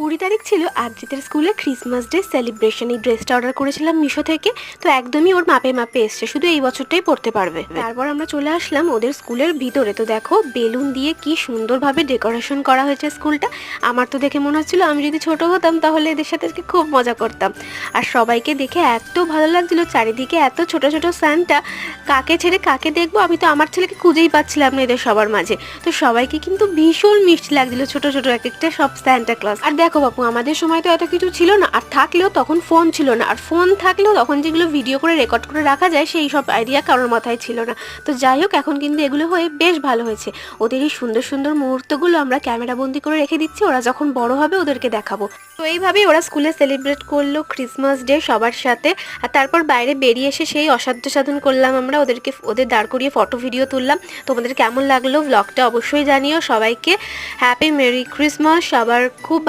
20 তারিখ ছিল আদ্রিতের স্কুলে ক্রিসমাস ডে সেলিব্রেশন। এই ড্রেসটা অর্ডার করেছিলাম মিশো থেকে, তো একদমই ওর মাপে মাপে এসছে, শুধু এই বছরটাই পড়তে পারবে। তারপর আমরা চলে আসলাম ওদের স্কুলের ভিতরে। তো দেখো বেলুন দিয়ে কি সুন্দরভাবে ডেকোরেশন করা হয়েছে স্কুলটা। আমার তো দেখে মনে হচ্ছিল আমি যদি ছোট হতাম তাহলে এদের সাথে খুব মজা করতাম। আর সবাইকে দেখে এত ভালো লাগছিল, চারিদিকে এত ছোট ছোট সান্টা, কাকে ছেড়ে কাকে দেখবো, আমি তো আমার ছেলেকে খুঁজেই পাচ্ছিলাম না এদের সবার মাঝে। তো সবাইকে কিন্তু ভীষণ মিষ্টি লাগছিল, ছোট ছোট এক একটা সব সান্টা ক্লজ। আর দেখো বাপু, আমাদের সময় তো এত কিছু ছিল না, আর থাকলেও তখন ফোন ছিল না, আর ফোন থাকলেও তখন যেগুলো ভিডিও করে রেকর্ড করে রাখা যায় সেই সব আইডিয়া কারোর মাথায় ছিল না। তো যাই হোক, এখন কিন্তু এগুলো হয়ে বেশ ভালো হয়েছে। ওদের এই সুন্দর সুন্দর মুহূর্তগুলো আমরা ক্যামেরা বন্দি করে রেখে দিচ্ছি, ওরা যখন বড় হবে ওদেরকে দেখাবো। তো এইভাবেই ওরা স্কুলে সেলিব্রেট করলো ক্রিসমাস ডে সবার সাথে। আর তারপর বাইরে বেরিয়ে এসে সেই অসাধ্য সাধন করলাম আমরা, ওদের দাঁড় করিয়ে ফটো ভিডিও তুললাম। তোমাদের কেমন লাগলো ব্লগটা অবশ্যই জানিও। সবাইকে হ্যাপি মেরি ক্রিসমাস, সবার খুব